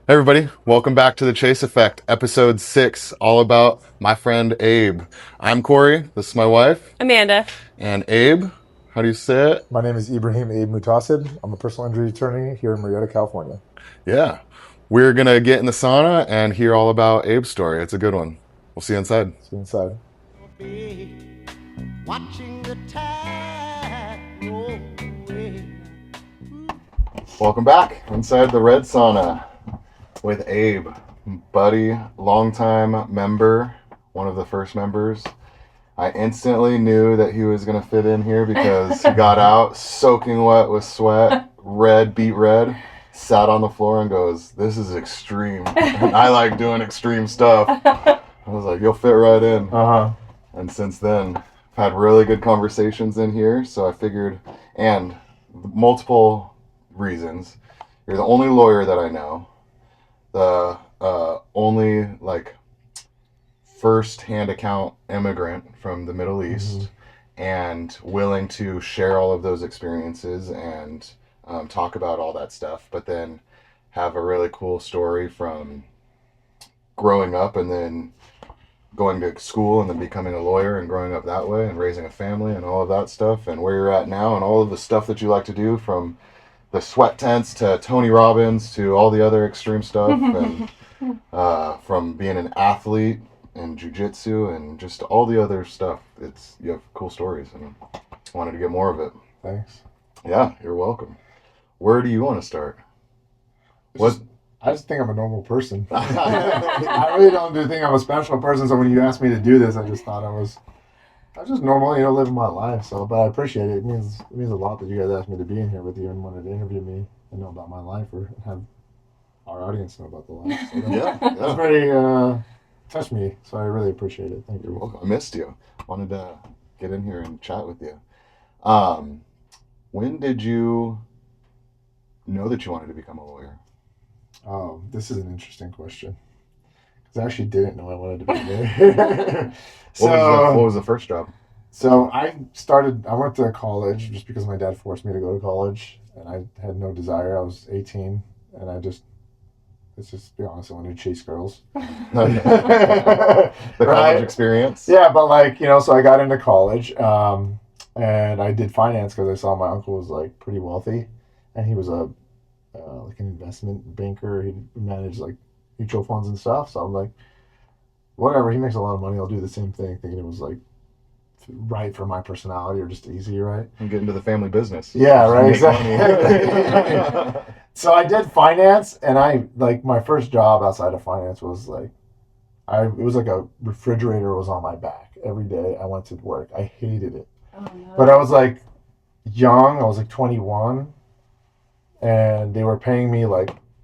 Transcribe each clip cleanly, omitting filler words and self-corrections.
Hey everybody, welcome back to the Chase Effect, episode 6, all about my friend Abe. I'm Corey, this is my wife, Amanda. and Abe, how do you say it? My name is Ibrahim Muhtaseb. I'm a personal injury attorney here in Marietta, California. Yeah, we're gonna get in the sauna and hear all about Abe's story. It's a good one. We'll see you inside. See you inside. Watching the tide roll away. Welcome back inside the red sauna with Abe, buddy, longtime member, one of the first members. I instantly knew that he was going to fit in here because he got out soaking wet with sweat, beet red, sat on the floor and goes, "This is extreme." And I like doing extreme stuff. I was like, "You'll fit right in." And since then, I've had really good conversations in here, so I figured, and multiple reasons. You're the only lawyer that I know, the only first-hand account immigrant from the Middle East, and willing to share all of those experiences and talk about all that stuff, but then have a really cool story from growing up and then going to school and then becoming a lawyer and growing up that way and raising a family and all of that stuff, and where you're at now and all of the stuff that you like to do, from the sweat tents to Tony Robbins to all the other extreme stuff, and from being an athlete and jiu-jitsu and just all the other stuff. You have cool stories, and I wanted to get more of it. Thanks. Yeah, you're welcome. Where do you want to start? I just think I'm a normal person. I really don't think I'm a special person. So when you asked me to do this, I just thought I was just normal, living my life. So, but I appreciate it. It means a lot that you guys asked me to be in here with you and wanted to interview me and know about my life, or have our audience know about the life. So that's very touched me. So I really appreciate it. Thank you. You're welcome. I missed you. Wanted to get in here and chat with you. When did you know that you wanted to become a lawyer? Oh, this is an interesting question. Because I actually didn't know I wanted to be there. What was the first job? So I went to college just because my dad forced me to go to college, and I had no desire. I was 18, and let's just be honest, I wanted to chase girls. The college experience? Yeah, but so I got into college, and I did finance because I saw my uncle was pretty wealthy, and he was an investment banker. He managed mutual funds and stuff. So I'm like, whatever, he makes a lot of money, I'll do the same thing, thinking it was right for my personality, or just easy, right? And get into the family business. Yeah, right, exactly. So I did finance, and my first job outside of finance was it was like a refrigerator was on my back every day I went to work. I hated it. Oh, no. But I was young, I was 21, and they were paying me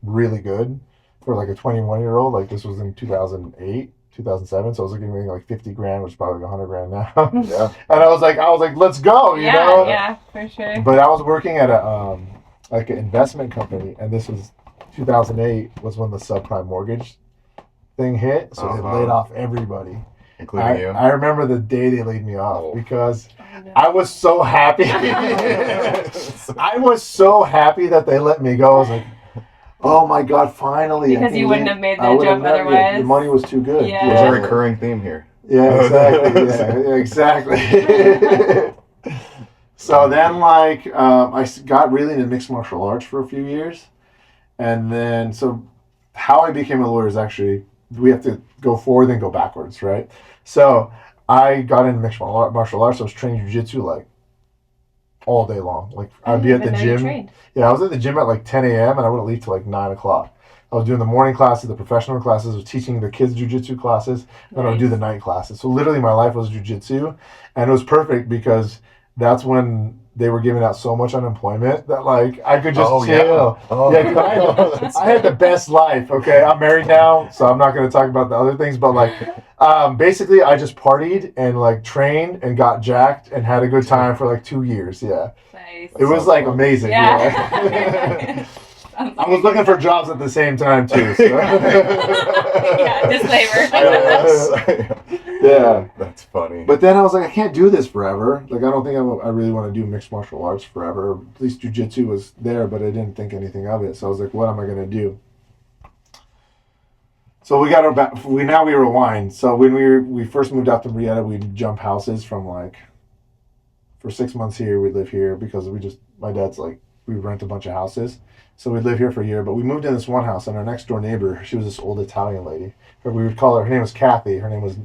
really good for a 21-year-old. This was in 2008, 2007, so I was getting 50 grand, which is probably 100 grand now. Yeah. And I was like, let's go, you know? Yeah, for sure. But I was working at an investment company, and this was 2008 was when the subprime mortgage thing hit, so they laid off everybody. Including you? I remember the day they laid me off because I was so happy. I was so happy that they let me go. I was like, oh my God, finally. Because you wouldn't have made that jump otherwise. The money was too good. Yeah. There's a recurring theme here. Yeah, exactly. So then I got really into mixed martial arts for a few years. And then, so how I became a lawyer is actually, we have to go forward and go backwards, right? So I got into mixed martial arts. I was training jiu-jitsu all day long. I'd be at the gym. Yeah, I was at the gym at 10 a.m. and I would leave till 9 o'clock. I was doing the morning classes, the professional classes, I was teaching the kids jiu-jitsu classes, and I would do the night classes. So literally my life was jiu-jitsu, and it was perfect because that's when they were giving out so much unemployment that I could just chill. Yeah, I had the best life. Okay, I'm married now, so I'm not going to talk about the other things, but basically I just partied and trained and got jacked and had a good time for 2 years. Yeah, Nice. it was amazing. Yeah. I was looking for jobs at the same time too. So. Yeah, disclaimer. Yeah. That's funny. But then I was I can't do this forever. I don't think I really want to do mixed martial arts forever. At least jiu-jitsu was there, but I didn't think anything of it. So I was what am I going to do? So we got our back. We rewind. So when we first moved out to Brietta, we'd jump houses from like for 6 months here. We'd live here because my dad's like we rent a bunch of houses. So we'd live here for a year. But we moved in this one house, and our next door neighbor, she was this old Italian lady. Or we would call her. Her name was Kathy. Her name was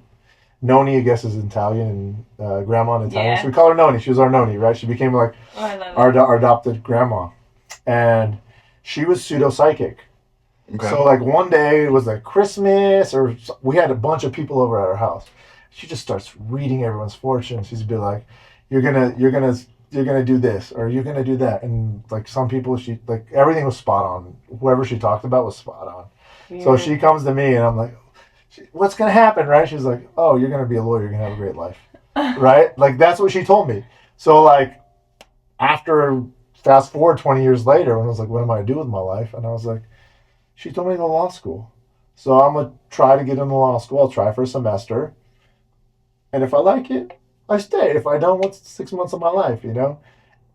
Noni, I guess, is Italian, and grandma in Italian. Yeah. So we call her Noni. She was our Noni, right? She became like I love our adopted grandma, and she was pseudo-psychic. Okay. So like one day it was like Christmas, or we had a bunch of people over at our house. She just starts reading everyone's fortune. She's be like, "You're gonna do this, or you're gonna do that," and like some people, she like everything was spot on. Whoever she talked about was spot on. it. So she comes to me, and I'm like, "What's gonna happen?" Right? She's like, "Oh, you're gonna be a lawyer. You're gonna have a great life." Right? Like that's what she told me. So like after fast forward 20 years later, when I was like, "What am I gonna do with my life?" And I was like, she told me to go to law school. So I'm gonna try to get into law school. I'll try for a semester, and if I like it, I stay. If I don't, what's 6 months of my life, you know?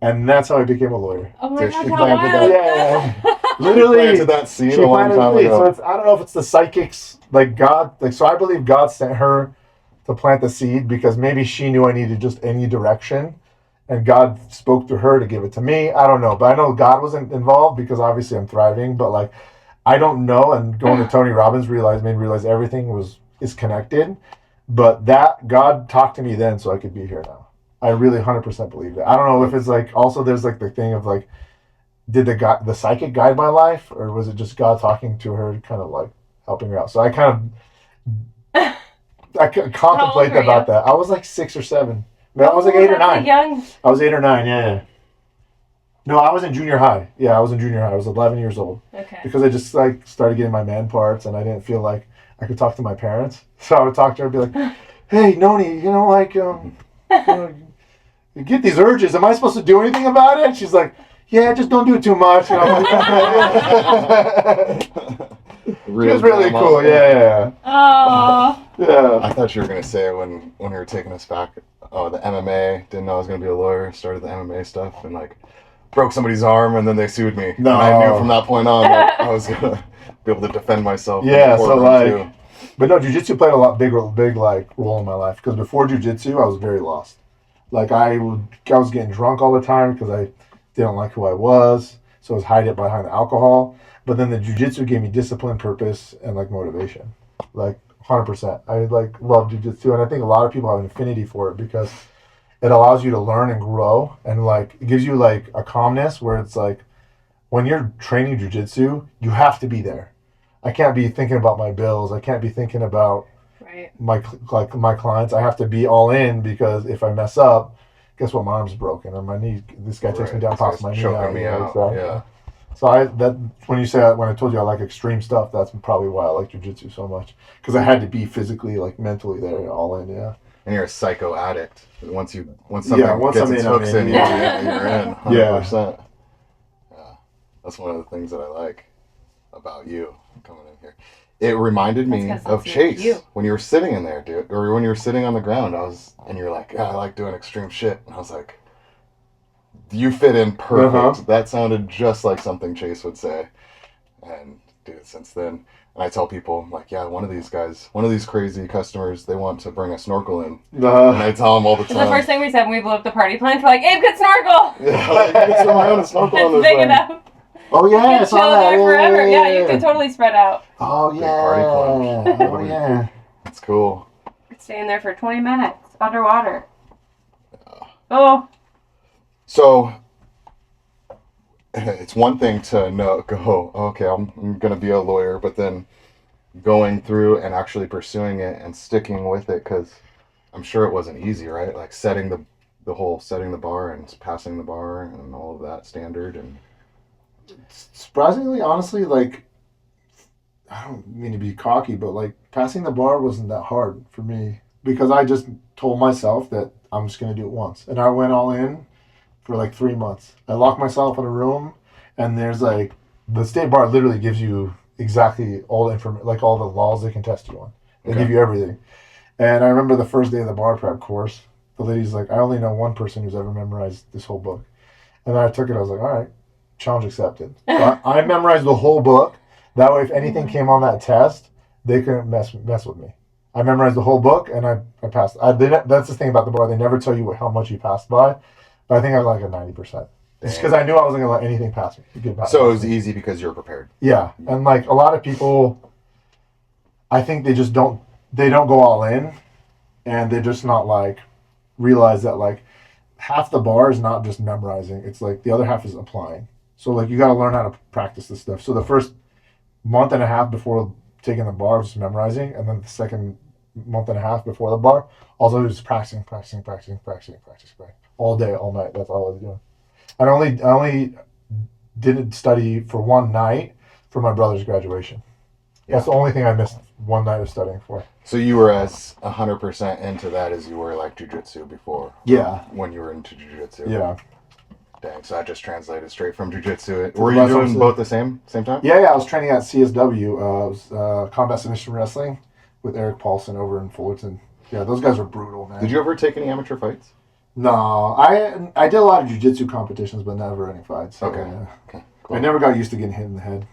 And that's how I became a lawyer. Oh my Did gosh, she how planted wild. Yeah. She Literally, planted that seed she a long planted time the seed. ago. So it's, I don't know if it's the psychics, like God, like so. I believe God sent her to plant the seed because maybe she knew I needed just any direction, and God spoke to her to give it to me. I don't know, but I know God wasn't involved because obviously I'm thriving. But like, I don't know. And going to Tony Robbins made me realize everything is connected. But that God talked to me then, so I could be here now. I really 100% believe that. I don't know if it's like also there's like the thing of like, did the psychic guide my life, or was it just God talking to her, kind of like helping her out? So I kind of contemplate were about you? that. I was like 6 or 7. No, I was like 8 or 9. Young. I was 8 or 9. Yeah. No, I was in junior high. Yeah, I was in junior high. I was 11 years old Okay. because I just like started getting my man parts, and I didn't feel like I could talk to my parents. So I would talk to her and be like, "Hey, Noni, you know, like, you get these urges. Am I supposed to do anything about it?" She's like, "Yeah, just don't do it too much." And I'm like, she was really cool. Yeah. Oh. Yeah. I thought you were gonna say when we were taking us back. Oh, the MMA. Didn't know I was gonna be a lawyer. Started the MMA stuff and like broke somebody's arm, and then they sued me. No. And I knew from that point on that I was gonna be able to defend myself. in Yeah, the so courtroom, like, too. but no, jujitsu played a big like role in my life because before jujitsu, I was very lost. Like I was getting drunk all the time because I didn't like who I was, so I was hiding it behind the alcohol. But then the jujitsu gave me discipline, purpose, and like motivation, like 100%. I like love jujitsu, and I think a lot of people have an affinity for it because it allows you to learn and grow, and like it gives you like a calmness where it's like when you're training jujitsu, you have to be there. I can't be thinking about my bills. I can't be thinking about Right. my clients. I have to be all in because if I mess up, guess what? My arm's broken or my knee. This guy takes me Right, down this past guy's my knee. choking me out, So, yeah. So when I told you I like extreme stuff, that's probably why I like jujitsu so much because I had to be physically, like mentally there, all in. Yeah. And you're a psycho addict. Once something once gets I'm its in, I'm hooks in, in, yeah. you're in 100%. Yeah. That's one of the things that I like about you coming in here. It reminded me That's 'cause of that's Chayse you. when you were sitting in there, dude, or when you were sitting on the ground. And you're like, "Yeah, I like doing extreme shit," and I was like, "You fit in perfect." Uh-huh. That sounded just like something Chayse would say, and dude, since then. And I tell people, I'm like, yeah, one of these crazy customers, they want to bring a snorkel in. And I tell them all the It's time. the first thing we said when we blew up the party plane. We're like, Abe could snorkel. Yeah, like, you can swim around and snorkel on It's this big thing. enough. Oh yeah, You I could saw chill that. there forever. Yeah, you could totally spread out. Oh Big yeah. party plunge. Oh yeah. It's cool. You could stay in there for 20 minutes underwater. Oh. So, it's one thing to go, okay, I'm going to be a lawyer, but then going through and actually pursuing it and sticking with it, because I'm sure it wasn't easy, right? Like setting the bar and passing the bar and all of that standard. And Surprisingly, honestly, like I don't mean to be cocky, but like passing the bar wasn't that hard for me because I just told myself that I'm just gonna do it once, and I went all in for like 3 months. I locked myself in a room, and there's like the state bar literally gives you exactly all the information, like all the laws they can test you on. They Okay. give you everything. And I remember the first day of the bar prep course, the lady's like, I only know one person who's ever memorized this whole book. And then I took it, I was like, all right, challenge accepted. So I memorized the whole book. That way, if anything came on that test, they couldn't mess with me. I memorized the whole book, and I passed. That's the thing about the bar. They never tell you how much you passed by, but I think I was like a 90%. Just because I knew I wasn't going to let anything pass me. So it was easy because you're prepared. Yeah, and like a lot of people, I think they just don't go all in, and they're just not like realize that like half the bar is not just memorizing. It's like the other half is applying. So like you got to learn how to practice this stuff. So the first month and a half before taking the bar was just memorizing, and then the second month and a half before the bar, also just practicing all day, all night. That's all I was doing. I only didn't study for one night for my brother's graduation. Yeah. That's the only thing I missed one night of studying for. So you were as 100% into that as you were like jiu-jitsu before? Yeah. When you were into jiu-jitsu? Yeah. Dang, so that just translated straight from jiu-jitsu. Were you doing both the same time? Yeah, I was training at CSW. It was Combat Submission Wrestling with Eric Paulson over in Fullerton. Yeah, those guys are brutal, man. Did you ever take any amateur fights? No, I did a lot of jiu-jitsu competitions, but never any fights. So, Okay. Okay. Cool. I never got used to getting hit in the head.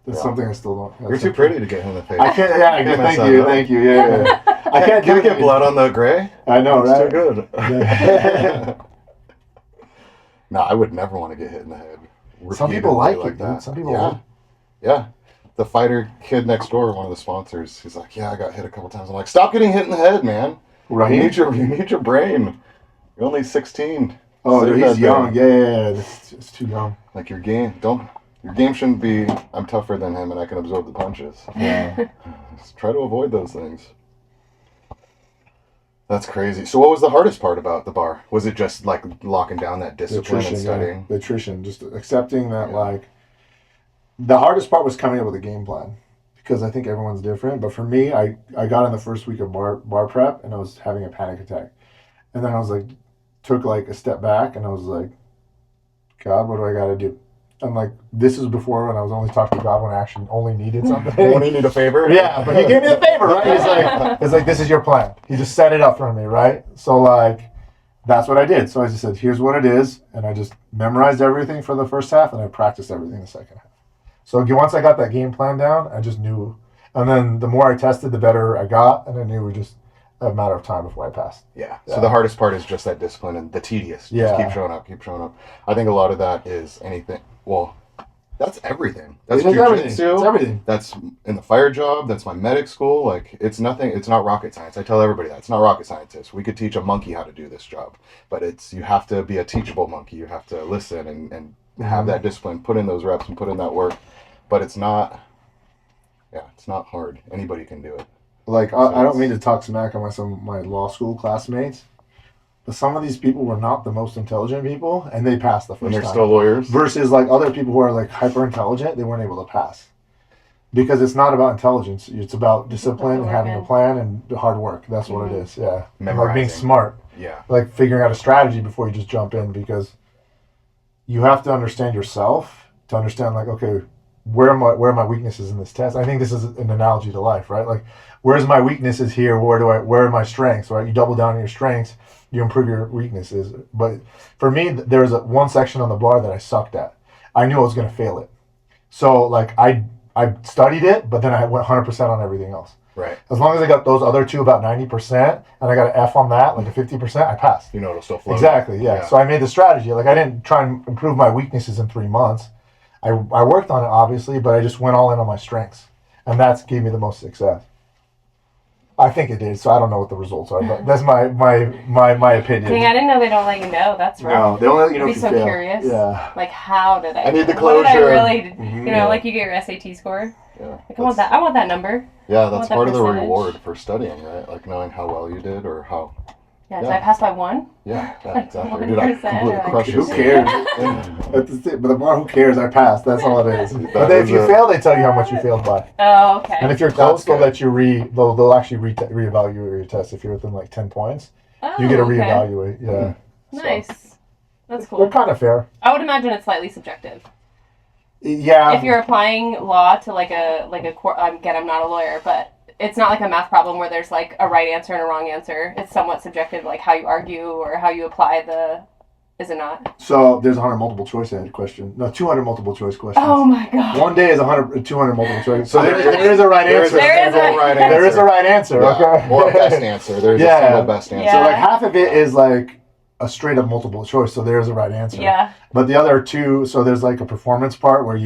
That's something I still don't. You're too pretty to get hit in the face. I can't. Yeah, thank you. Yeah. I can't. Can we get blood on the gray? I know, It's right? too good. No, I would never want to get hit in the head. Some people like that. Dude. Some people like it. Yeah. The fighter kid next door, one of the sponsors, he's like, yeah, I got hit a couple times. I'm like, stop getting hit in the head, man. Right. You need your brain. You're only 16. Oh, Save he's that young. brain. Yeah. It's too young. Like your game shouldn't be, I'm tougher than him and I can absorb the punches. Yeah. Just try to avoid those things. That's crazy. So what was the hardest part about the bar? Was it just like locking down that discipline and studying? Yeah. The attrition, just accepting that like the hardest part was coming up with a game plan because I think everyone's different. But for me, I got in the first week of bar prep and I was having a panic attack. And then I was like, took like a step back and I was like, God, what do I got to do? And like, this is before when I was only talking to God when I actually only needed something. When you need a favor? Yeah, but he gave me the favor, right? He's like, this is your plan. He just set it up for me, right? So like, that's what I did. So I just said, here's what it is. And I just memorized everything for the first half and I practiced everything the second half. So once I got that game plan down, I just knew. And then the more I tested, the better I got. And I knew it was just a matter of time before I passed. Yeah. So the hardest part is just that discipline and the tedious. Just keep showing up. I think a lot of that is anything. Well, that's everything. That's jiu-jitsu. It's everything. That's in the fire job. That's my medic school. Like, it's nothing. It's not rocket science. I tell everybody that. It's not rocket scientists. We could teach a monkey how to do this job. But you have to be a teachable monkey. You have to listen and have that discipline, put in those reps and put in that work. But it's not hard. Anybody can do it. Like, I don't mean to talk smack on some of my law school classmates, but some of these people were not the most intelligent people, and they passed the first time. And they're still lawyers? Versus, like, other people who are, like, hyper-intelligent, they weren't able to pass. Because it's not about intelligence. It's about discipline and having a plan and hard work. That's what it is, yeah. Memorizing. Like, being smart. Yeah. Like, figuring out a strategy before you just jump in, because you have to understand yourself to understand, like, okay, where are my weaknesses in this test? I think this is an analogy to life, right? Like, where's my weaknesses here? Where are my strengths, right? You double down on your strengths, you improve your weaknesses. But for me, there was one section on the bar that I sucked at. I knew I was going to fail it. So, like, I studied it, but then I went 100% on everything else. Right. As long as I got those other two about 90%, and I got an F on that, like a 50%, I passed. You know it'll still flow. Exactly, yeah. So I made the strategy. Like, I didn't try and improve my weaknesses in 3 months. I worked on it, obviously, but I just went all in on my strengths. And that gave me the most success. I think it did, so I don't know what the results are, but that's my opinion. Dang, I didn't know they don't let you know. That's right. No, they don't let you know I'd if be you so fail. curious. Yeah. Like, how did I? I need the What did I closure. really? Like you get your SAT score. Yeah. Like, I want that number. Yeah, that's that part of the percentage. reward for studying, right? Like knowing how well you did or how. Yeah, did I pass by 1? Yeah, Like exactly. Did I 1%, completely or like- crush Who it? cares? Yeah. But the bar, who cares? I passed. That's all it is. But That then if is you it. fail, they tell you how much you failed by. Oh, okay. And if you're close, That's they'll good. let you they'll actually reevaluate your test. If you're within like 10 points, you get to okay. reevaluate. Yeah. Nice. That's They're cool. kind of fair. I would imagine it's slightly subjective. Yeah. If you're applying law to like a court, again, I'm not a lawyer, but it's not like a math problem where there's like a right answer and a wrong answer. It's somewhat subjective, like how you argue or how you apply Is it not? So there's 100 multiple choice question. No, 200 multiple choice questions. Oh my god. One day is 200 multiple choice. So there is a right answer. There is a right answer. There is a right answer. Yeah. Okay. Or a best answer. There's a single best answer. So like half of it is like a straight up multiple choice. So there's a right answer. Yeah. But the other two, so there's like a performance part where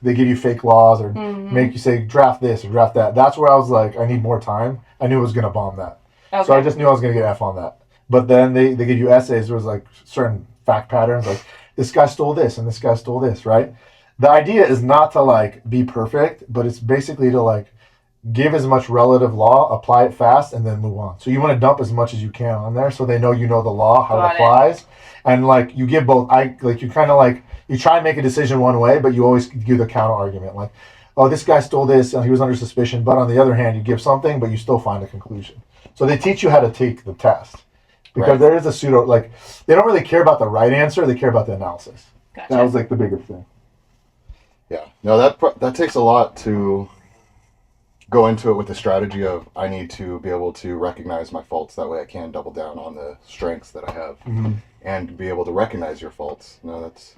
they give you fake laws or make you say draft this or draft that. That's where I was like, I need more time. I knew I was gonna bomb that. Okay. So I just knew I was gonna get F on that. But then they give you essays where it was like certain fact patterns, like this guy stole this and this guy stole this, right? The idea is not to like be perfect, but it's basically to like give as much relative law, apply it fast, and then move on. So you want to dump as much as you can on there so they know you know the law, how it applies. And like you give both, you kind of like, you try and make a decision one way, but you always give the counter argument. Like, oh, this guy stole this and he was under suspicion. But on the other hand, you give something, but you still find a conclusion. So they teach you how to take the test. Because there is a pseudo, like, they don't really care about the right answer, they care about the analysis. Gotcha. That was like the bigger thing. Yeah. No, that takes a lot to go into it with the strategy of I need to be able to recognize my faults. That way I can double down on the strengths that I have and be able to recognize your faults. No, that's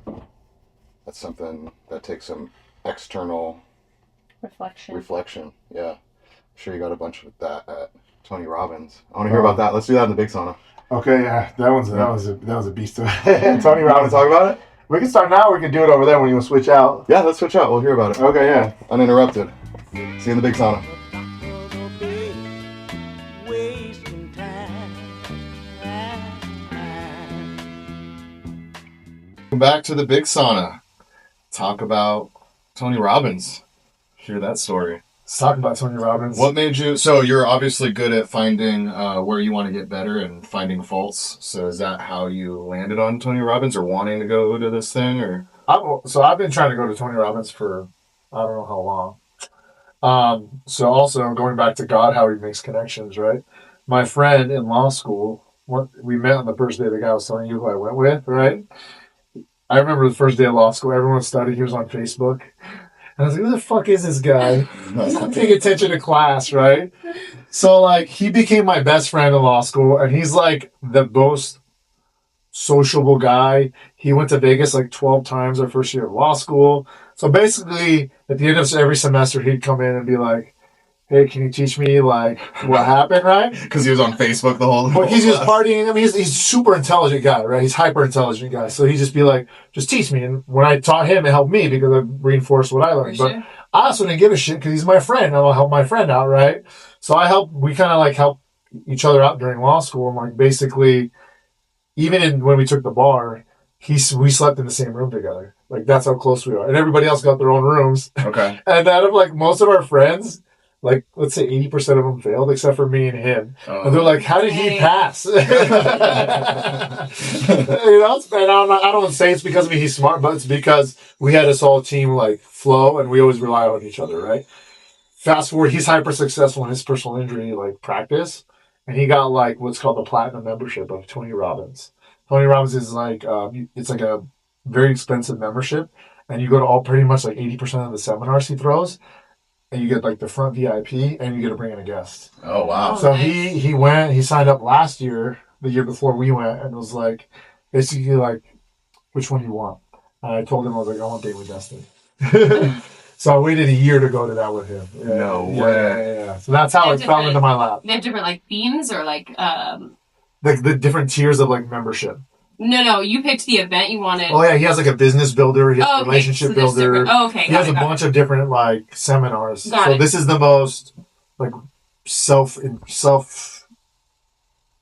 something that takes some external reflection. Yeah. I'm sure you got a bunch of that at Tony Robbins. I want to hear about that. Let's do that in the big sauna. Okay, yeah, that was a beast. Tony Robbins. Want to talk about it? We can start now. Or we can do it over there when you want to switch out. Yeah, let's switch out. We'll hear about it. Okay, yeah. Uninterrupted. See you in the big sauna. Wasting time. Welcome back to the big sauna. Talk about Tony Robbins. Hear that story. Let's talk about Tony Robbins. What made you... So you're obviously good at finding where you want to get better and finding faults. So is that how you landed on Tony Robbins or wanting to go to this thing? Or I've been trying to go to Tony Robbins for I don't know how long. So also going back to God, how he makes connections, right? My friend in law school, we met on the first day the guy was telling you who I went with, right? I remember the first day of law school, everyone was studying, he was on Facebook. And I was like, who the fuck is this guy? He's not paying attention to class, right? So, like, he became my best friend in law school, and he's, like, the most sociable guy. He went to Vegas, like, 12 times our first year of law school. So, basically, at the end of every semester, he'd come in and be like, hey, can you teach me, like, what happened, right? because he was on Facebook the whole time. Well, he's just partying. I mean, he's a super intelligent guy, right? He's hyper intelligent guy. So he'd just be like, just teach me. And when I taught him, it helped me because I reinforced what I learned. But I also didn't give a shit because he's my friend. I'll help my friend out, right? So we kind of like help each other out during law school. And like basically, even when we took the bar, we slept in the same room together. Like that's how close we are. And everybody else got their own rooms. Okay. And out of like most of our friends, like, let's say 80% of them failed, except for me and him. Oh. And they're like, how did he pass? You know, and I don't want to say it's because of me, he's smart, but it's because we had this whole team, like, flow, and we always rely on each other, right? Fast forward, he's hyper successful in his personal injury, like, practice. And he got, like, what's called the platinum membership of Tony Robbins. Tony Robbins is, like, it's like a very expensive membership. And you go to pretty much, like, 80% of the seminars he throws. And you get like the front VIP, and you get to bring in a guest. Oh wow! So nice. He signed up last year, the year before we went, and was like, basically like, which one do you want? And I told him I was like, I want Date with Destiny. So I waited a year to go to that with him. Yeah, no way. Yeah. So that's how it fell into my lap. They have different like themes or like the different tiers of like membership. No, you picked the event you wanted. Oh yeah, he has like a business builder, he has a relationship builder. Oh, okay. He has a bunch of different like seminars. Got so it. This is the most like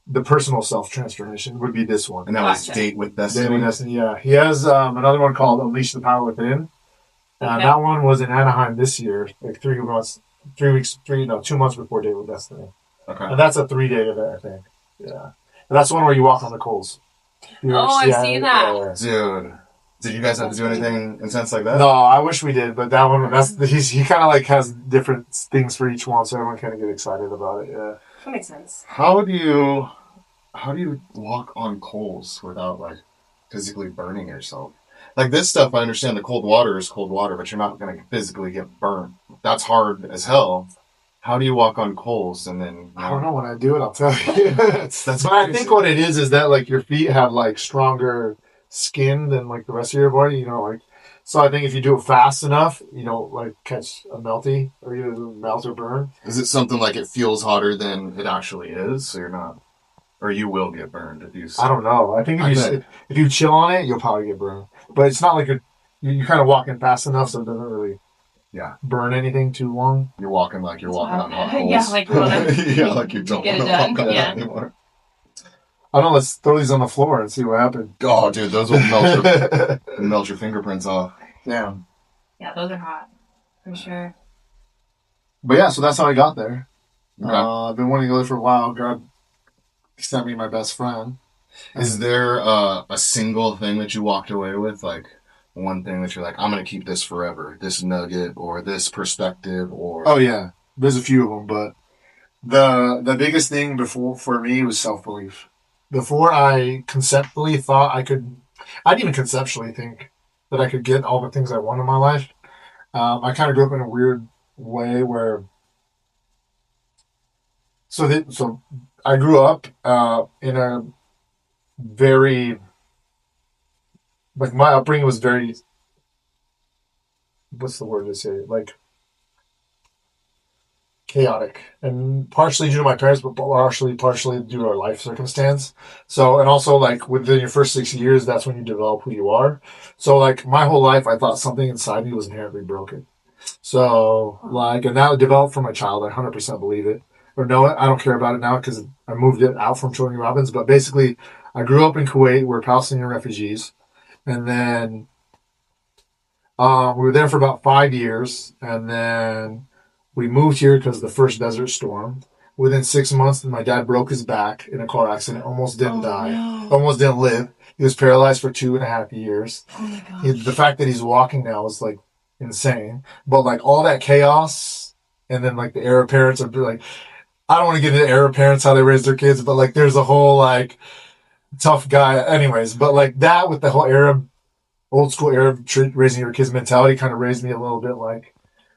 the personal self transformation would be this one. And that was Date with Destiny. Date with Destiny, yeah. He has another one called Unleash the Power Within. That one was in Anaheim this year, like 2 months before Date with Destiny. Okay. And that's a 3-day event, I think. Yeah. And that's the one where you walk on the coals. I've seen that. Dude, did you guys have to do anything intense like that? No, I wish we did, but that one, he kind of like has different things for each one, so everyone kind of get excited about it. Yeah, that makes sense. How do you walk on coals without like physically burning yourself? Like this stuff, I understand the cold water is cold water, but you're not going to physically get burnt. That's hard as hell. How do you walk on coals and then... I don't know. When I do it, I'll tell you. But I think what it is that like your feet have like stronger skin than like the rest of your body. You know, like so. I think if you do it fast enough, you don't like catch a melty or you melt or burn. Is it something like it feels hotter than it actually is, so you're not, or you will get burned if you? I don't know. I think I bet. if you chill on it, you'll probably get burned. But it's not like you're kind of walking fast enough, so it doesn't really burn anything too long. You're walking like you're walking on hot coals. Yeah, like you wanna yeah, like you don't get want it to done. walk on Yeah. that anymore. I don't know. Let's throw these on the floor and see what happens. Oh, dude, those will melt your fingerprints off. Damn. Yeah, those are hot for sure. But yeah, so that's how I got there. Okay. I've been wanting to go there for a while. God sent me my best friend. Is there a single thing that you walked away with, like one thing that you're like, I'm gonna keep this forever, this nugget or this perspective, or Oh yeah, there's a few of them, but the biggest thing before for me was self belief. Before I conceptually thought I could, I didn't even conceptually think that I could get all the things I want in my life. I kind of grew up in a weird way where, so I grew up in a very, like my upbringing was very, what's the word to say, like chaotic, and partially due to my parents, but partially due to our life circumstance. So, and also like within your first 6 years, that's when you develop who you are. So, like my whole life, I thought something inside me was inherently broken. So, like, and that developed from a child. I 100% believe it or know it. I don't care about it now because I moved it out from Tony Robbins. But basically, I grew up in Kuwait. We're Palestinian refugees, and then we were there for about 5 years, and then we moved here because of the first desert storm. Within 6 months, my dad broke his back in a car accident, almost didn't die, almost didn't live. He was paralyzed for 2.5 years. Oh my gosh. The fact that he's walking now is like insane. But like all that chaos, and then like the Arab parents are like, I don't want to get into Arab parents, how they raise their kids, but like there's a whole like tough guy. Anyways, but like that with the whole old school Arab raising your kids mentality kind of raised me a little bit like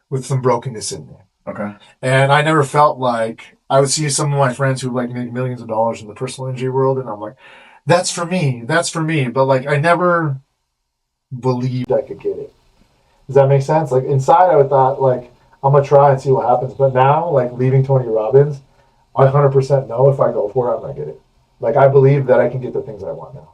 with some brokenness in me. okay. And I never felt like I would see some of my friends who like make millions of dollars in the personal injury world, and I'm like, that's for me. But like I never believed I could get it. Does that make sense? Like inside I would thought like I'm gonna try and see what happens. But now, like leaving Tony Robbins, I 100% know if I go for it, I'm gonna get it. Like I believe that I can get the things I want now.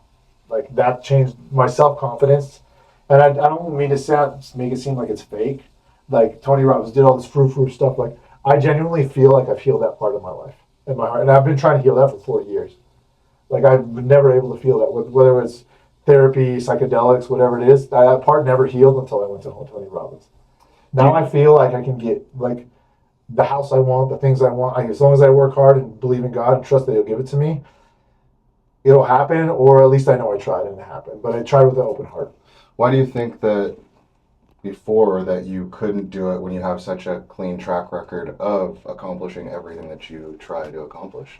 Like that changed my self-confidence. And I don't mean to make it seem like it's fake. Like Tony Robbins did all this frou stuff. Like I genuinely feel like I've healed that part of my life in my heart, and I've been trying to heal that for 40 years. Like I've been never able to feel that, whether it's therapy, psychedelics, whatever it is. That part never healed until I went to Tony Robbins. Now I feel like I can get like the house I want, the things I want. As long as I work hard and believe in God and trust that He'll give it to me, it'll happen. Or at least I know I tried and it happened. But I tried with an open heart. Why do you think that before that you couldn't do it when you have such a clean track record of accomplishing everything that you try to accomplish?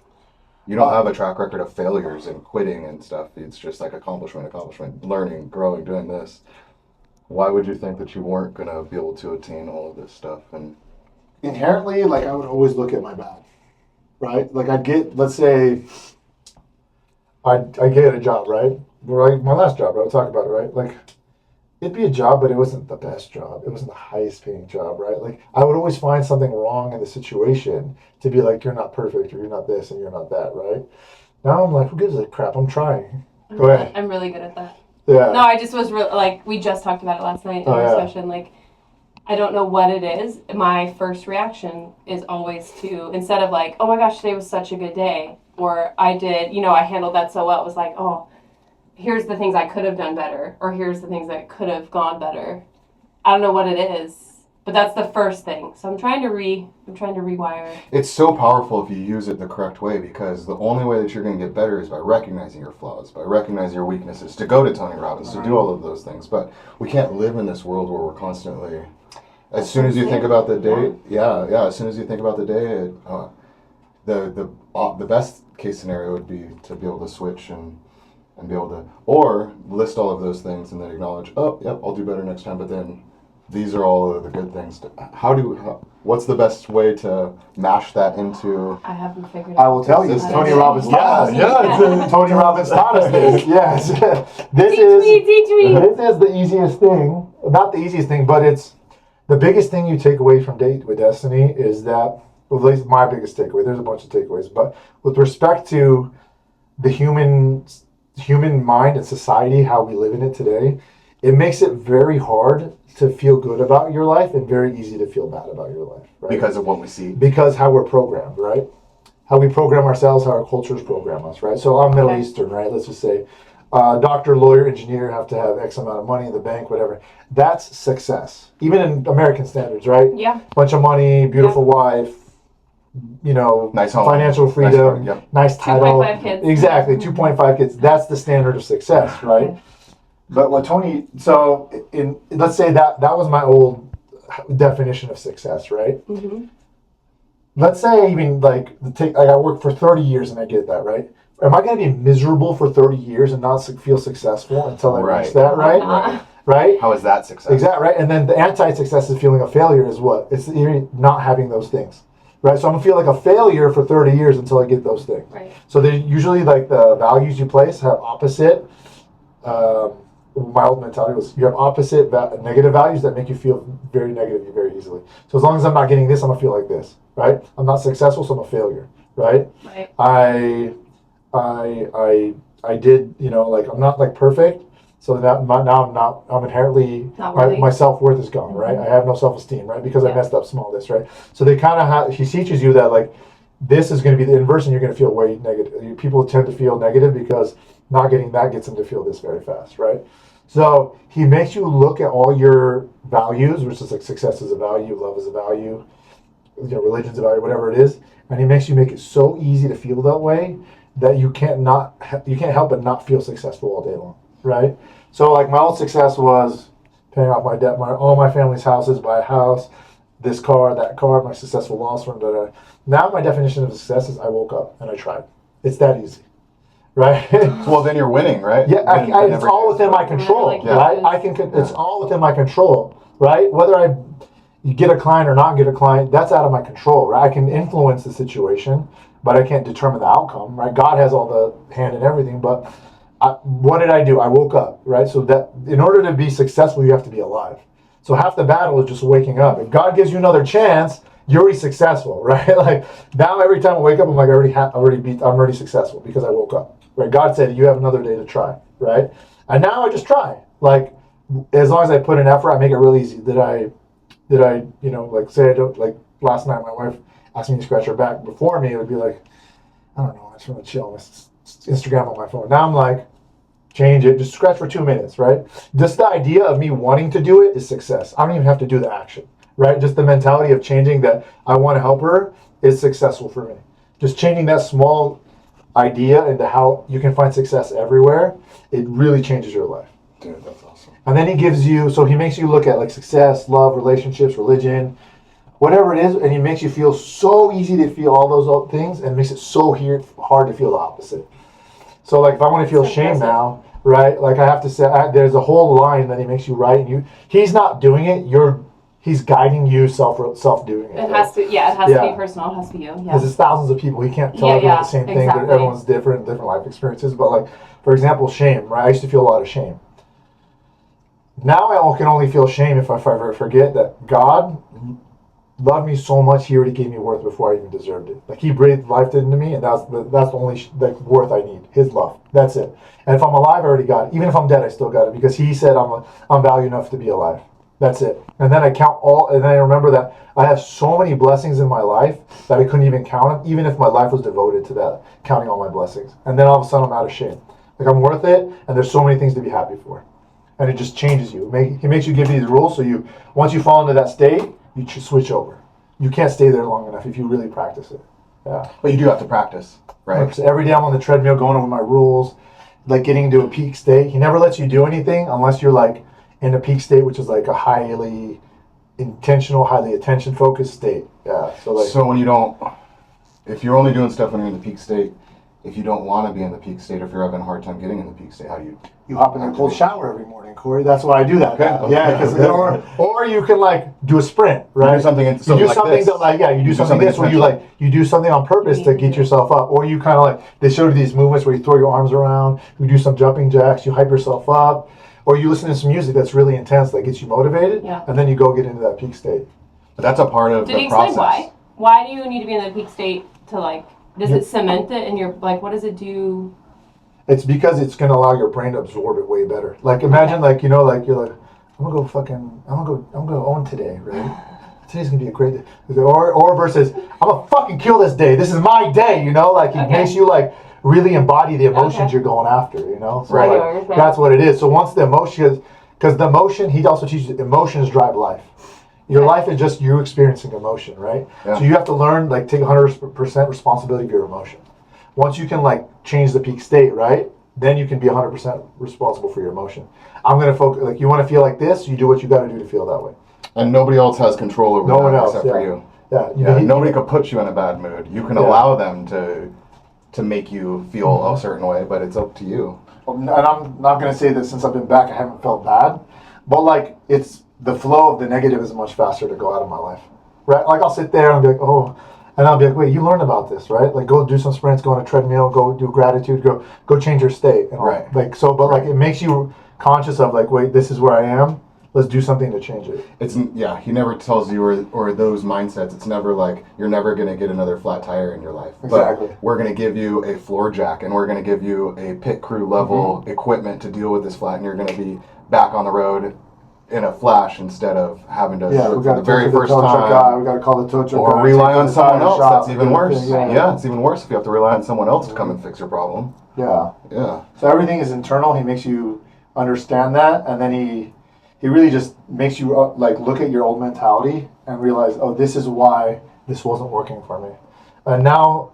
You don't have a track record of failures and quitting and stuff. It's just like accomplishment, learning, growing, doing this. Why would you think that you weren't going to be able to attain all of this stuff? And Inherently, like I would always look at my bad, right? Like I'd get, let's say, I get a job, right? Like my last job, right? I'll talk about it, right? Like it'd be a job, but it wasn't the best job. It wasn't the highest paying job, right? Like I would always find something wrong in the situation to be like, you're not perfect, or you're not this, and you're not that, right? Now I'm like, who gives a crap? I'm trying. Go ahead. I'm really good at that. Yeah. No, I just was like, we just talked about it last night in our discussion. Like, I don't know what it is. My first reaction is always to, instead of like, oh my gosh, today was such a good day, or I handled that so well. It was like, oh, here's the things I could have done better, or here's the things that could have gone better. I don't know what it is, but that's the first thing. So I'm trying to rewire. it's so powerful if you use it the correct way, because the only way that you're going to get better is by recognizing your flaws, by recognizing your weaknesses, to go to Tony Robbins, to do all of those things. But we can't live in this world where we're constantly, as soon as you think about the day, as soon as you think about the day, the best case scenario would be to be able to switch and be able to, or list all of those things and then acknowledge, oh, yep, I'll do better next time, but then these are all of the good things. What's the best way to mash that into? I haven't figured. I will tell you. Existence. Tony Robbins taught us. Yeah. Tony Robbins taught us this. Yes. Teach me. This is the easiest thing. Not the easiest thing, but it's the biggest thing you take away from Date with Destiny is that, well, at least my biggest takeaway. There's a bunch of takeaways, but with respect to the human mind and society, how we live in it today, it makes it very hard to feel good about your life and very easy to feel bad about your life, right? Because of what we see. Because how we're programmed, right? How we program ourselves, how our cultures program us, right? So I'm Middle Eastern, right? Let's just say doctor, lawyer, engineer have to have X amount of money in the bank, whatever. That's success. Even in American standards, right? Yeah. Bunch of money, beautiful wife, you know, Nice home. financial freedom, nice title. 2.5 kids. Exactly, 2.5 kids. That's the standard of success, right? Okay. But what Tony, so let's say that was my old definition of success, right? Mm-hmm. Let's say even like I worked for 30 years and I get that, right? Am I going to be miserable for 30 years and not feel successful until I reach that, right? Right? How is that success? Exactly, right? And then the anti-success is feeling a failure is what? It's not having those things, right? So I'm going to feel like a failure for 30 years until I get those things. Right. So they usually, like, the values you place have opposite. My old mentality was you have opposite negative values that make you feel very negative very easily. So as long as I'm not getting this, I'm going to feel like this, right? I'm not successful, so I'm a failure, right? Right. I did, you know, like, I'm not, like, perfect. So now I'm inherently, Not worthy. my self-worth is gone, right? I have no self-esteem, right? Because I messed up small this, right? So they kind of he teaches you that, like, this is going to be the inverse and you're going to feel way negative. People tend to feel negative because not getting that gets them to feel this very fast, right? So he makes you look at all your values, which is like success is a value, love is a value, you know, religion's a value, whatever it is, and he makes you make it so easy to feel that way that you can't help but not feel successful all day long, right? So like my old success was paying off my debt, all my family's houses, buy a house, this car, that car, my successful law firm. Now my definition of success is I woke up and I tried. It's that easy. Right. Well, then you're winning, right? Yeah, it's all within my control, right? It's all within my control, right? Whether you get a client or not get a client, that's out of my control, right? I can influence the situation, but I can't determine the outcome, right? God has all the hand in everything, but what did I do? I woke up, right? So that in order to be successful, you have to be alive. So half the battle is just waking up. If God gives you another chance, you're already successful, right? Like now, every time I wake up, I'm like, I'm already successful because I woke up. Right? God said, you have another day to try, right? And now I just try. Like, as long as I put in effort, I make it real easy. Did I, you know, like, say I don't, like, last night my wife asked me to scratch her back. Before me, it would be like, I don't know, I just want to chill on this Instagram on my phone. Now I'm like, change it, just scratch for 2 minutes, right? Just the idea of me wanting to do it is success. I don't even have to do the action, right? Just the mentality of changing that I want to help her is successful for me. Just changing that small idea into how you can find success everywhere, it really changes your life. Dude, that's awesome. And then he makes you look at like success, love, relationships, religion, whatever it is, and he makes you feel so easy to feel all those things and makes it so hard to feel the opposite. So like if I want to feel shame now, right, like I have to say, there's a whole line that he makes you write, and he's not doing it, he's guiding you self doing it. It has to, it has to be personal. It has to be you. Yeah. Because it's thousands of people. He can't tell everyone the same thing. Exactly. Everyone's different life experiences. But like, for example, shame, right? I used to feel a lot of shame. Now I can only feel shame if I ever forget that God loved me so much, he already gave me worth before I even deserved it. Like he breathed life into me, and that's the only worth I need. His love. That's it. And if I'm alive, I already got it. Even if I'm dead, I still got it because he said I'm valued enough to be alive. That's it. And then and then I remember that I have so many blessings in my life that I couldn't even count them, even if my life was devoted to that, counting all my blessings. And then all of a sudden I'm out of shame. Like I'm worth it, and there's so many things to be happy for. And it just changes you. He makes you give these rules, so once you fall into that state, you switch over. You can't stay there long enough if you really practice it. Yeah. But you do have to practice, right? So every day I'm on the treadmill going over my rules, like getting into a peak state. He never lets you do anything unless you're like in a peak state, which is like a highly intentional, highly attention-focused state. Yeah. So when if you're only doing stuff when you're in the peak state, if you don't want to be in the peak state, if you're having a hard time getting in the peak state, how do you? You hop in a cold shower every morning, Corey. That's why I do that. Okay. Yeah, because or you can like do a sprint, right? You do something. You do like something this. that like you do something this where you like you do something on purpose to get yourself up, or you kind of like they showed you these movements where you throw your arms around, you do some jumping jacks, you hype yourself up, or you listen to some music that's really intense that gets you motivated, and then you go get into that peak state. But that's a part of Did the he explain process. why do you need to be in the peak state to like? Does it cement it in your like? What does it do? It's because it's gonna allow your brain to absorb it way better. Like imagine like you're like I'm gonna go own today, right? Today's gonna be a great day. Or versus I'm gonna fucking kill this day. This is my day, like it makes you like really embody the emotions you're going after, So like, that's what it is. So once the emotion, because the emotion, he also teaches emotions drive life. Your life is just you experiencing emotion, right? Yeah. So you have to learn, like, take 100% responsibility of your emotion. Once you can, like, change the peak state, right? Then you can be 100% responsible for your emotion. I'm going to focus, like, you want to feel like this, you do what you got to do to feel that way. And nobody else has control over that except for you. Yeah. Nobody could put you in a bad mood. You can allow them to make you feel a certain way, but it's up to you. And I'm not going to say that since I've been back, I haven't felt bad. But, like, it's... the flow of the negative is much faster to go out of my life, right? Like I'll sit there and be like, oh, and I'll be like, wait, you learned about this, right? Like go do some sprints, go on a treadmill, go do gratitude, go change your state, and right? Like so, but like it makes you conscious of like, wait, this is where I am. Let's do something to change it. He never tells you or those mindsets. It's never like you're never gonna get another flat tire in your life. Exactly. But we're gonna give you a floor jack and we're gonna give you a pit crew level equipment to deal with this flat, and you're gonna be back on the road in a flash instead of having to do it for the very first time. We got to call the tow truck or guy, rely on someone else. shop, That's even worse. Yeah, it's even worse if you have to rely on someone else to come and fix your problem. Yeah. Yeah. So everything is internal. He makes you understand that, and then he really just makes you like look at your old mentality and realize, oh, this is why this wasn't working for me. And now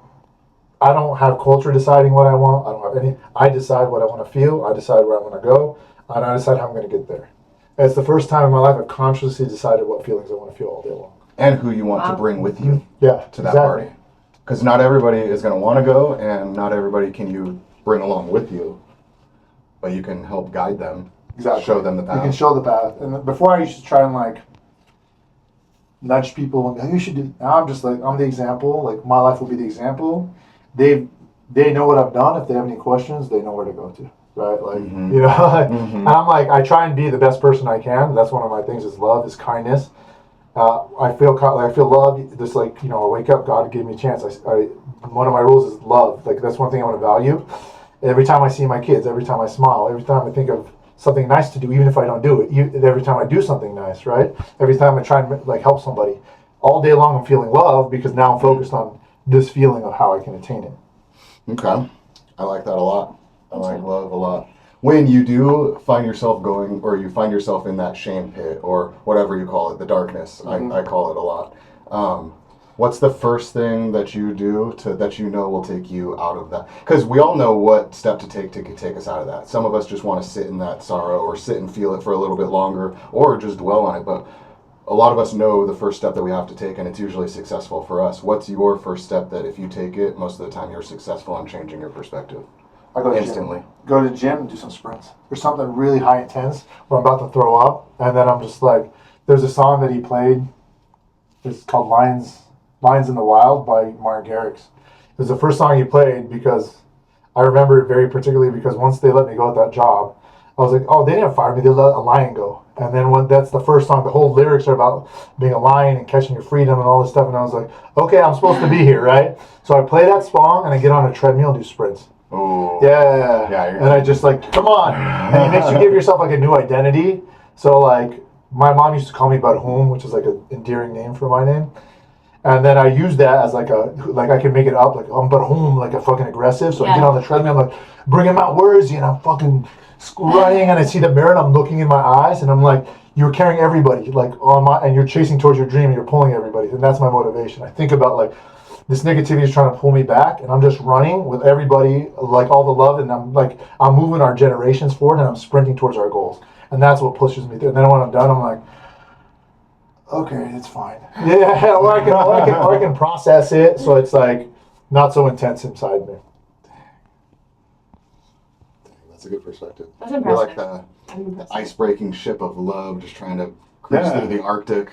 I don't have culture deciding what I want. I don't have any. I decide what I want to feel. I decide where I want to go, and I decide how I'm going to get there. It's the first time in my life I've consciously decided what feelings I want to feel all day long. And who you want to bring with you to that party. Because not everybody is going to want to go, and not everybody can you bring along with you. But you can help guide them. Exactly. Show them the path. You can show the path. And before I used to try and like nudge people and go, you should do. Now I'm just like, I'm the example. Like my life will be the example. They know what I've done. If they have any questions, they know where to go to. Right, like and I'm like, I try and be the best person I can. That's one of my things. Is love, is kindness. I feel love. Just like I wake up, God gave me a chance. One of my rules is love. Like that's one thing I want to value. Every time I see my kids, every time I smile, every time I think of something nice to do, even if I don't do it, every time I do something nice, right? Every time I try and like help somebody, all day long I'm feeling love because now I'm focused on this feeling of how I can attain it. Okay, I like that a lot. I like love a lot. When you do find yourself going, or you find yourself in that shame pit, or whatever you call it, the darkness, I call it a lot. What's the first thing that you do that will take you out of that? Because we all know what step to take us out of that. Some of us just want to sit in that sorrow, or sit and feel it for a little bit longer, or just dwell on it. But a lot of us know the first step that we have to take, and it's usually successful for us. What's your first step that if you take it, most of the time you're successful in changing your perspective? I go to instantly. Go to the gym and do some sprints. There's something really high intense where I'm about to throw up, and then I'm just like, there's a song that he played. It's called Lions in the Wild by Martin Garrix. It was the first song he played because I remember it very particularly because once they let me go at that job, I was like, oh, they didn't fire me. They let a lion go. And then when that's the first song, the whole lyrics are about being a lion and catching your freedom and all this stuff. And I was like, okay, I'm supposed to be here, right? So I play that song and I get on a treadmill and do sprints. Ooh. Yeah. And I just like, come on. And it makes you give yourself like a new identity. So like, my mom used to call me Bud Home, which is like an endearing name for my name. And then I use that as like I can make it up, like I'm Bud Home, like a fucking aggressive. So I get on the treadmill, I'm like, bringing out words, I'm fucking running, and I see the mirror and I'm looking in my eyes and I'm like, you're carrying everybody like and you're chasing towards your dream and you're pulling everybody. And that's my motivation. I think about like, this negativity is trying to pull me back, and I'm just running with everybody, like all the love, and I'm moving our generations forward, and I'm sprinting towards our goals, and that's what pushes me through. And then when I'm done, I'm like, okay, it's fine. Yeah, or I can process it, so it's like not so intense inside me. That's a good perspective. That's You're impressive. like I'm the impressed. ice-breaking ship of love, just trying to cruise through the Arctic.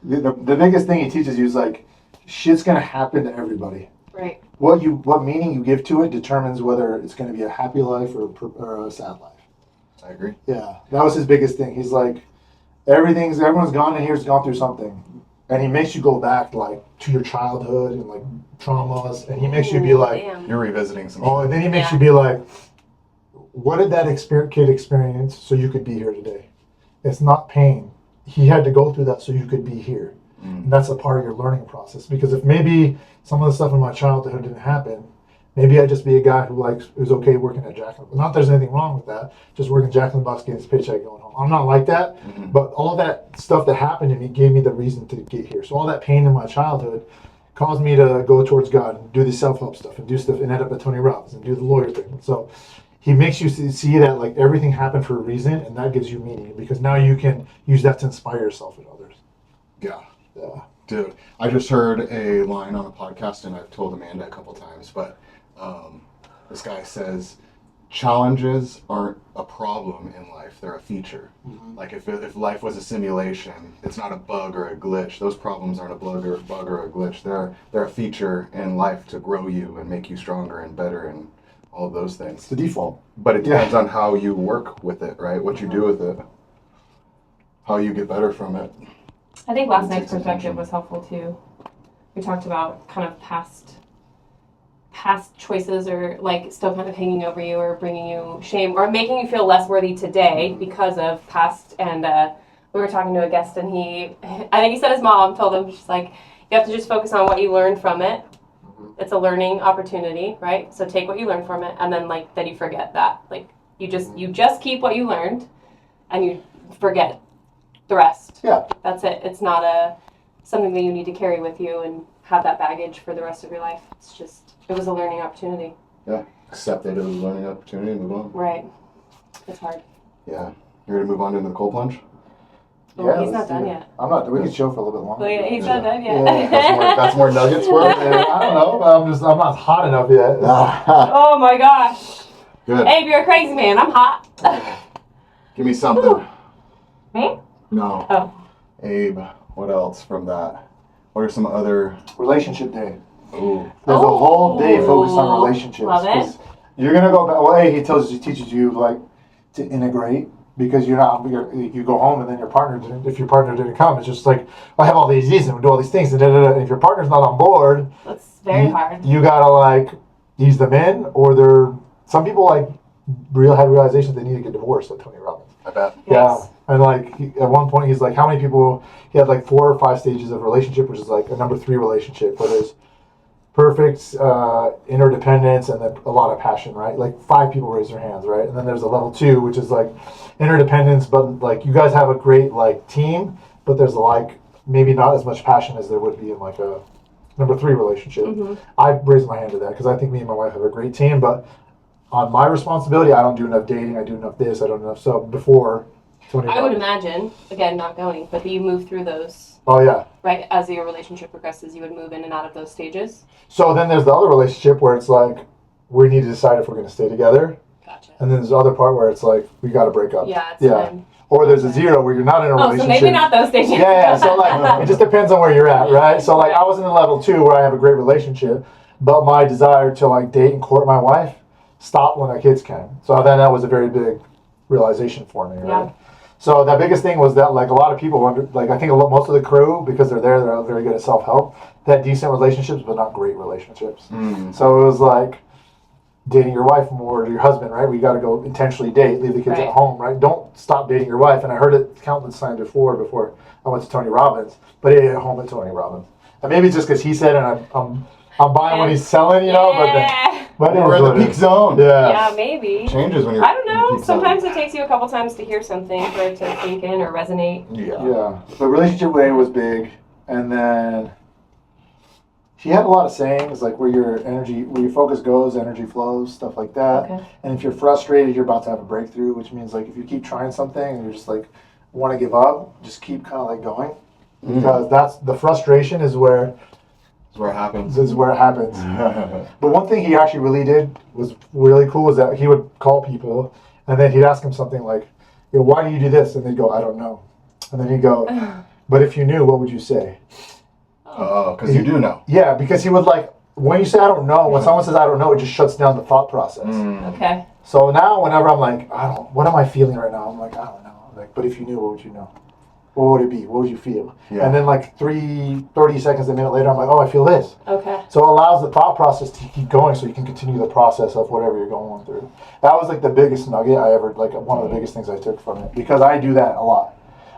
The biggest thing he teaches you is like, shit's gonna happen to everybody. Right. What meaning you give to it determines whether it's gonna be a happy life or a sad life. I agree. Yeah, that was his biggest thing. He's like, everyone's gone in here's gone through something, and he makes you go back like to your childhood and like traumas, and he makes you be like, Damn. You're revisiting some oh, and then he makes you be like, what did that kid experience so you could be here today? It's not pain. He had to go through that so you could be here. And that's a part of your learning process. Because if maybe some of the stuff in my childhood didn't happen, maybe I'd just be a guy who's okay working at Jack in the Box. Not that there's anything wrong with that. Just working Jack in the Box, getting his paycheck, going home. I'm not like that. But all that stuff that happened to me gave me the reason to get here. So all that pain in my childhood caused me to go towards God and do the self-help stuff and do stuff and end up at Tony Robbins and do the lawyer thing. So he makes you see that like everything happened for a reason, and that gives you meaning because now you can use that to inspire yourself and others. Yeah. Yeah. Dude, I just heard a line on a podcast, and I've told Amanda a couple times, but this guy says, challenges aren't a problem in life, they're a feature. Like if life was a simulation, it's not a bug or a glitch. Those problems aren't a bug or a glitch. They're a feature in life to grow you and make you stronger and better and all of those things. It's the default. But it depends on how you work with it, right? What you do with it, how you get better from it. I think last night's perspective was helpful too. We talked about kind of past choices or like still kind of hanging over you or bringing you shame or making you feel less worthy today because of past. And we were talking to a guest and I think he said his mom told him, she's like, you have to just focus on what you learned from it. It's a learning opportunity, right? So take what you learned from it and then then you forget that. Like you just keep what you learned and you forget the rest. Yeah. That's it. It's not something that you need to carry with you and have that baggage for the rest of your life. It was a learning opportunity. Yeah. Accept it as a learning opportunity and move on. Right. It's hard. Yeah. You ready to move on into the cold plunge? Oh, he's not done yet. I'm not. We can chill for a little bit longer. Oh, yeah, he's not done yet. That's more nuggets for it? Yeah, I don't know. I'm not hot enough yet. Oh my gosh. Good. Abe, you're a crazy man. I'm hot. Give me something. Me? No. Oh. Abe, what else from that? What are some other... Relationship day. Ooh. There's a whole day focused on relationships. Love it. 'Cause you're gonna go back. Well, he teaches you like to integrate because you go home and then if your partner didn't come, it's just like I have all these and we do all these things and and if your partner's not on board, That's very hard. You gotta like ease them in, or some people like had realization they need to get divorced, like Tony Robbins. I bet. Yeah, and like at one point he's like, how many people? He had like 4 or 5 stages of relationship, which is like a number 3 relationship, where there's perfect interdependence and then a lot of passion, right? Like 5 people raise their hands, right? And then there's a level 2, which is like interdependence, but like you guys have a great like team, but there's like maybe not as much passion as there would be in like a number 3 relationship. I raised my hand to that because I think me and my wife have a great team, but on my responsibility, I don't do enough dating, I do enough this, I don't do enough. So before Tony I would Robbins. imagine, again, not going, but that you move through those, Oh yeah. right? As your relationship progresses, you would move in and out of those stages. So then there's the other relationship where it's like we need to decide if we're going to stay together, Gotcha. and then there's the other part where it's like we got to break up. Yeah, it's Yeah. time. Or there's a 0 where you're not in a Oh, relationship. so maybe not those stages. Yeah. So like it just depends on where you're at, right? So like I was in the level 2 where I have a great relationship, but my desire to like date and court my wife stopped when our kids came. So then that was a very big realization for me, right? Yeah. So the biggest thing was that like a lot of people like I think most of the crew, because they're very good at self-help, they had decent relationships but not great relationships. So it was like dating your wife more, or your husband, right? We got to go intentionally date, leave the kids at home, right? Don't stop dating your wife. And I heard it countless times before I went to Tony Robbins, but it hit home at Tony Robbins. And maybe it's just because he said, and I'm buying what he's selling, you know. But We're in the peak zone. Yeah, maybe. Changes when you're. I don't in know. the peak Sometimes zone. it takes you a couple times to hear something for it to sink in or resonate. Yeah. The relationship way was big, and then he had a lot of sayings like where your focus goes, energy flows, stuff like that. Okay. And if you're frustrated, you're about to have a breakthrough, which means like if you keep trying something and you're just like want to give up, just keep kind of like going, because that's the frustration is where. That's where it happens. This is where it happens. But one thing he actually really did was really cool is that he would call people And then he'd ask him something like, why do you do this? And they'd go, I don't know. And then he'd go, but if you knew, what would you say? Oh, because you do know. Yeah, because he would like, when you say I don't know, when someone says I don't know, it just shuts down the thought process. Okay. So now whenever I'm like, what am I feeling right now? I'm like, I don't know. I'm like, but if you knew, what would you know? What would it be? What would you feel? Yeah. And then like 30 seconds, a minute later, I'm like, oh, I feel this. Okay. So it allows the thought process to keep going so you can continue the process of whatever you're going through. That was like the biggest nugget I ever, like one of the biggest things I took from it. Because I do that a lot.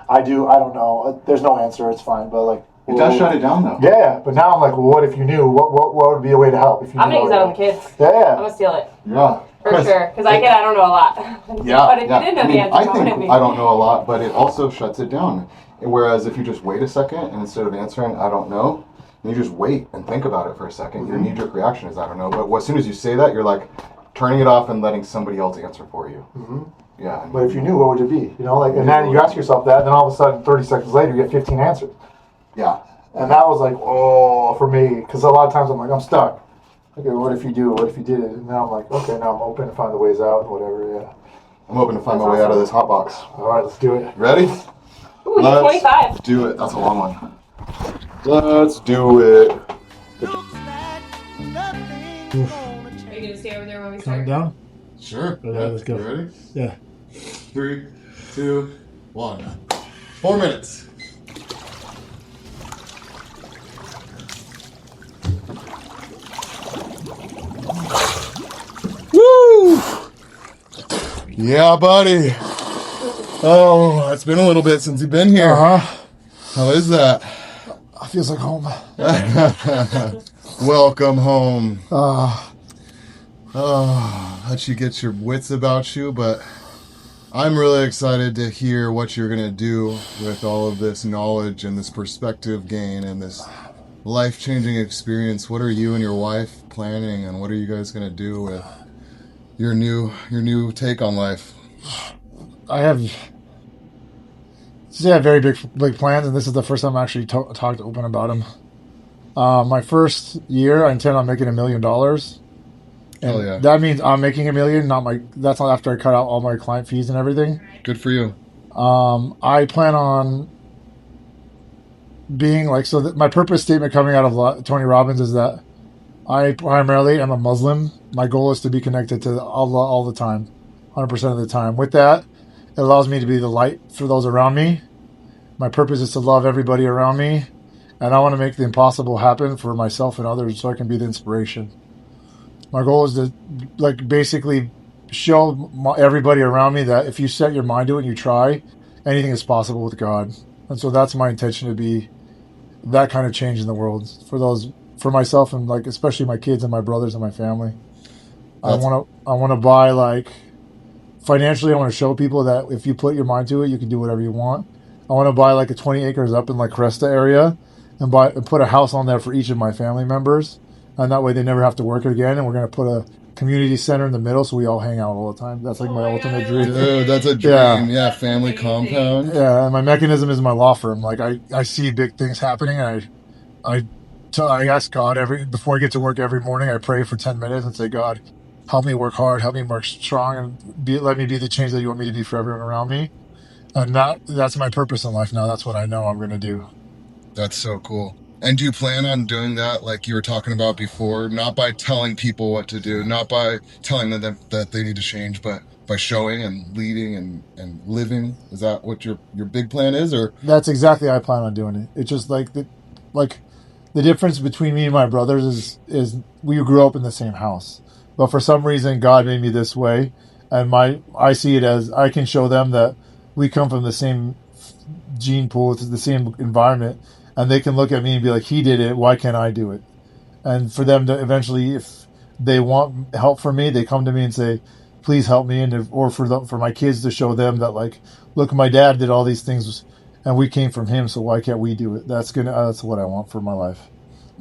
I don't know. There's no answer. It's fine. But like, it does shut it down though. Yeah, but now I'm like, well, what if you knew? What would be a way to help? If you I'm going to use that on the kids. Yeah. I'm going to steal it. Yeah. For sure. Because I don't know a lot. Yeah. But if you didn't know the answer, I think I don't know a lot, but it also shuts it down. Whereas if you just wait a second and instead of answering, I don't know, and you just wait and think about it for a second, your knee-jerk reaction is I don't know. But as soon as you say that, you're like turning it off and letting somebody else answer for you. Yeah. But if you knew, what would it be? You know, like, and then you ask yourself that, and then all of a sudden, 30 seconds later, you get 15 answers. Yeah. And that was like, oh, for me, because a lot of times I'm like, I'm stuck. Okay, what if you do? What if you did it? And now I'm like, okay, now I'm open to find the ways out and whatever, yeah. I'm hoping to find my way out of this hot box. All right, let's do it. Ready? Ooh, 25. Do it. That's a long one. Let's do it. Looks like nothing's gonna Are you going to stay over there when we Calm start? down. Sure. Okay, let's go. You ready? Yeah. 3, 2, 1. 4 minutes. Woo! Yeah, buddy. Oh, it's been a little bit since you've been here. How is that? It feels like home. Welcome home. Let you get your wits about you, but I'm really excited to hear what you're going to do with all of this knowledge and this perspective gain and this life-changing experience. What are you and your wife planning, and what are you guys going to do with your new take on life? I have very big plans, and this is the first time I actually talked open about them. My first year, I intend on making $1 million. Hell yeah. That means I'm making $1 million, that's not after I cut out all my client fees and everything. Good for you. I plan on being like, my purpose statement coming out of Tony Robbins is that I primarily am a Muslim. My goal is to be connected to Allah all the time, 100% of the time. With that, it allows me to be the light for those around me. My purpose is to love everybody around me, and I want to make the impossible happen for myself and others so I can be the inspiration. My goal is to basically show everybody around me that if you set your mind to it and you try, anything is possible with God. And so that's my intention, to be that kind of change in the world for myself and especially my kids and my brothers and my family. I want to buy financially. I want to show people that if you put your mind to it, you can do whatever you want. I want to buy a 20 acres up in Cresta area and put a house on there for each of my family members. And that way they never have to work again. And we're going to put a community center in the middle so we all hang out all the time. That's my ultimate dream. Dude, that's a dream. Yeah, family compound. Yeah, and my mechanism is my law firm. I see big things happening, and I ask God before I get to work every morning. I pray for 10 minutes and say, God, help me work hard, help me work strong, and let me be the change that you want me to be for everyone around me. And that's my purpose in life now. That's what I know I'm going to do. That's so cool. And do you plan on doing that like you were talking about before? Not by telling people what to do, not by telling them that they need to change, but by showing and leading and living? Is that what your big plan is? Or that's exactly how I plan on doing it. It's just the difference between me and my brothers is we grew up in the same house. But for some reason, God made me this way. And I see it as I can show them that we come from the same gene pool, it's the same environment. And they can look at me and be like, he did it, why can't I do it? And for them to eventually, if they want help from me, they come to me and say, please help me. Or for my kids to show them that look, my dad did all these things and we came from him, so why can't we do it? That's what I want for my life.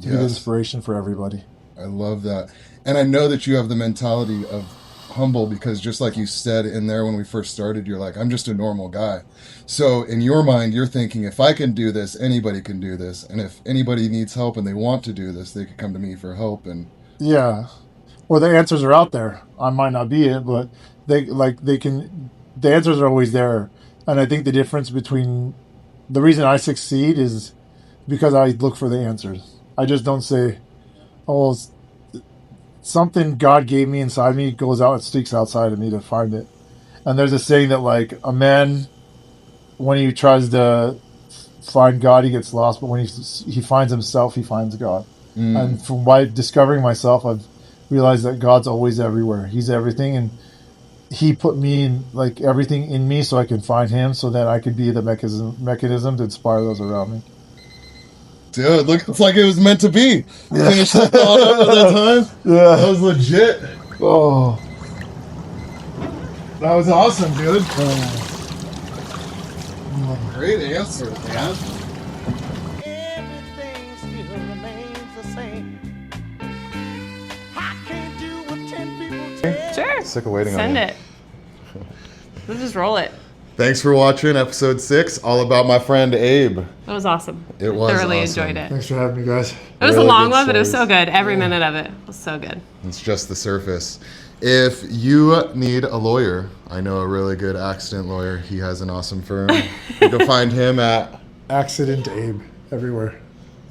To be the inspiration for everybody. I love that. And I know that you have the mentality of humble, because just like you said in there when we first started, you're like, I'm just a normal guy. So in your mind, you're thinking, if I can do this, anybody can do this. And if anybody needs help and they want to do this, they could come to me for help. And yeah. Well, the answers are out there. I might not be it, but the answers are always there. And I think the difference between the reason I succeed is because I look for the answers. I just don't say, oh, something God gave me inside me goes out and speaks outside of me to find it. And there's a saying that like a man, when he tries to find God, he gets lost, but when he finds himself, he finds God. And from by discovering myself, I've realized that God's always everywhere. He's everything, and he put me in like everything in me so I can find him, so that I could be the mechanism to inspire those around me. Dude, looks like it was meant to be. Finish the thought up at that time. Yeah. That was legit. Oh, that was awesome, dude. Great answer, man. Everything still remains the same. I can't do what 10 people tell. Sure. Sick of waiting on Send you. it. We'll just roll it. Thanks for watching episode 6, all about my friend Abe. That was awesome. It was Thoroughly awesome. enjoyed it. Thanks for having me, guys. It was Really a long good one, but it was so stories. good. Every minute of it was so good. It's just the surface. If you need a lawyer, I know a really good accident lawyer. He has an awesome firm. You can find him at Accident Abe everywhere.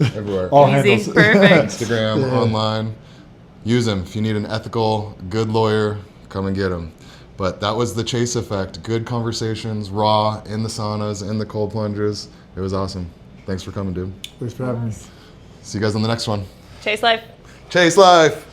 everywhere. All Easy. handles. Perfect. Instagram, online. Use him. If you need an ethical, good lawyer, come and get him. But that was the Chayse effect. Good conversations, raw, in the saunas, in the cold plunges. It was awesome. Thanks for coming, dude. Thanks for having me. See you guys on the next one. Chase life. Chase life!